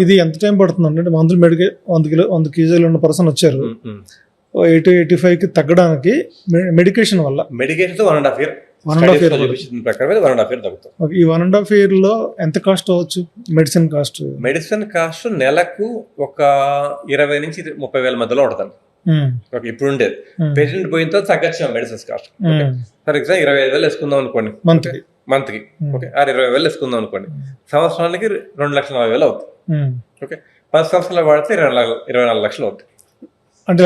ఇది ఎంత టైం పడుతుంది అంటే మందులు 100 కేజీలు ఉన్న పర్సన్ వచ్చారు 80-85కి తగ్గడానికి మెడికేషన్ వల్ల మెడికేషన్ 1.5 year ప్రకారం 1.5 year తగ్గుతుంది. ఈ 1.5 year లో ఎంత కాస్ట్ అవ్వచ్చు మెడిసిన్ కాస్ట్? నెలకు ఒక 20 నుంచి 30 వేల మధ్యలో ఉంటుంది. ఇప్పుడు ఉండేది పేషెంట్ పోయిన తర్వాత తగ్గచ్చు మెడిసిన్స్ కాస్ట్. ఫర్ ఎగ్జాంపుల్ 25,000 వేసుకుందాం అనుకోండి మంత్కి. ఓకే, 20,000 వేసుకుందాం అనుకోండి, సంవత్సరానికి 2,40,000 అవుతుంది. ఓకే, 10 సంవత్సరాలు వాడితే 24 లక్షలు అవుతుంది. అంటే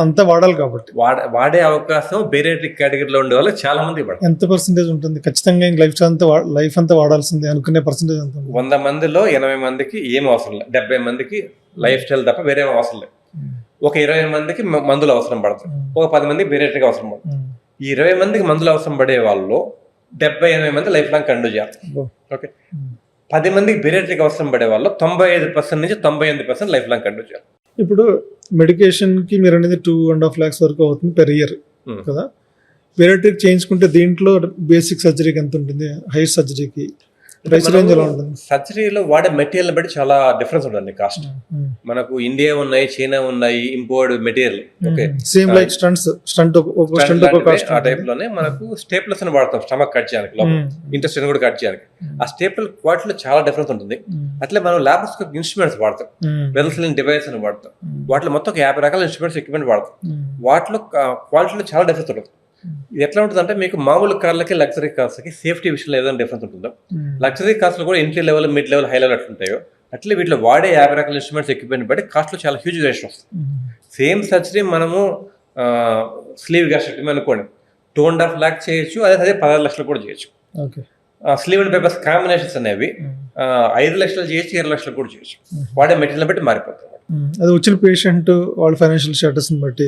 అంతా వాడాలి కాబట్టి వాడే అవకాశం బేరియాట్రిక్ కేటగిరీలో ఉండే వాళ్ళు చాలా మంది. ఎంత పర్సెంటేజ్ ఉంటుంది ఖచ్చితంగా లైఫ్ అంతా వాడాల్సిందే అనుకునే పర్సెంటేజ్ ఎంత? 100 మందిలో 80 మందికి ఏం అవసరం లేదు, 70 మందికి లైఫ్ స్టైల్ తప్ప వేరే అవసరం లేదు. ఒక 20 మందికి మందులు అవసరం పడుతుంది, ఒక 10 మందికి బేరియాట్రిక్ అవసరం పడుతుంది. ఈ 20 మందికి మందులు అవసరం పడే వాళ్ళు 70-80 మంది లైఫ్ లాంగ్ కంటిన్యూ చేయాలి. ఓకే, 10 మందికి బేరియాట్రిక్ అవసరం పడే వాళ్ళు 95% నుంచి 98% లైఫ్ లాంగ్ కంటిన్యూ చేయాలి. ఇప్పుడు మెడికేషన్ కి మీరు అనేది 2.5 lakhs వరకు అవుతుంది పెర్ ఇయర్ కదా. బేరియాట్రిక్ చేయించుకుంటే దీంట్లో బేసిక్ సర్జరీకి ఎంత ఉంటుంది, హైయర్ సర్జరీకి ప్రైస్ రేంజ్ ఎలా ఉంటుంది? సర్జరీలో వాడే మెటీరియల్ బట్టి చాలా డిఫరెన్స్ ఉంటుంది కాస్ట్. మనకు ఇండియా ఉన్నాయి, చైనా ఉన్నాయి, import material. Okay, same like stent ఆ టైప్ లోనే మనకు స్టేప్లర్స్ అని వాడతాం స్టమక్ కట్ చేయడానికి, ఇంటెస్టైన్ కూడా కట్ చేయడానికి. ఆ స్టేపుల్ క్వాలిటీలో చాలా డిఫరెన్స్ ఉంటుంది. అట్లే మనం లాప్రోస్కోపిక్ ఇన్స్ట్రుమెంట్స్ వాడతాం, వెల్సలిన్ డివైస్ అని వాడతాం. వాటిలో మొత్తం 50 రకాల ఇన్స్ట్రుమెంట్స్ ఎక్విప్మెంట్ వాడతాం. వాటిలో క్వాలిటీలో చాలా డిఫరెన్స్ ఉంటుంది. ఇది ఎట్లా ఉంటుంది అంటే మీకు మామూలు కార్లకి లగ్జరీ కార్స్కి సేఫ్టీ విషయంలో ఏదైనా డిఫరెన్స్ ఉంటుందో, లగ్జరీ కార్స్లో కూడా entry level, mid level, high level అట్లుంటాయో అట్లే వీటిలో వాడే 50 రకాల ఇన్స్ట్రుమెంట్స్ ఎక్విప్మెంట్ బట్టి కాస్ట్లో చాలా హ్యూజ్ వేరియేషన్ వస్తుంది. సేమ్ సర్జరీ మనము స్లీవ్ గ్యాస్ట్రెక్టమీ అనుకోండి 2.5 lakh చేయొచ్చు, అదే 16 లక్షలు కూడా చేయొచ్చు. స్లీవ్ అండ్ పేపర్స్ కాంబినేషన్స్ అనేవి 5 లక్షలు చేయొచ్చు, 20 లక్షలు కూడా చేయొచ్చు. వాడే మెటీరియల్ బట్టి మారిపోతుంది. అది వచ్చిన పేషెంట్ వాళ్ళ ఫైనాన్షియల్ స్టేటస్ బట్టి.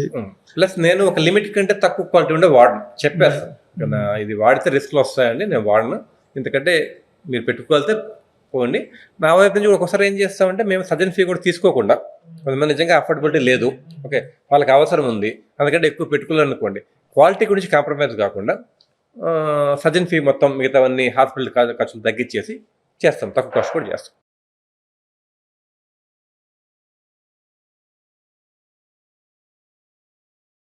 ప్లస్ నేను ఒక లిమిట్ కంటే తక్కువ క్వాలిటీ ఉండే వాడను, చెప్పేస్తాను ఇది వాడితే రిస్క్లు వస్తాయండి, నేను వాడను, ఎందుకంటే మీరు పెట్టుకోవాలితే పోండి. నా వైపు నుంచి ఒకసారి ఏం చేస్తామంటే మేము సర్జన్ ఫీ కూడా తీసుకోకుండా, కొంతమంది నిజంగా అఫోర్డబిలిటీ లేదు, ఓకే వాళ్ళకి అవసరం ఉంది అందుకంటే ఎక్కువ పెట్టుకోవాలనుకోండి, క్వాలిటీ గురించి కాంప్రమైజ్ కాకుండా సర్జన్ ఫీ మొత్తం మిగతావన్నీ హాస్పిటల్ ఖర్చులు తగ్గించేసి చేస్తాం, తక్కువ కాస్ట్ కూడా చేస్తాం.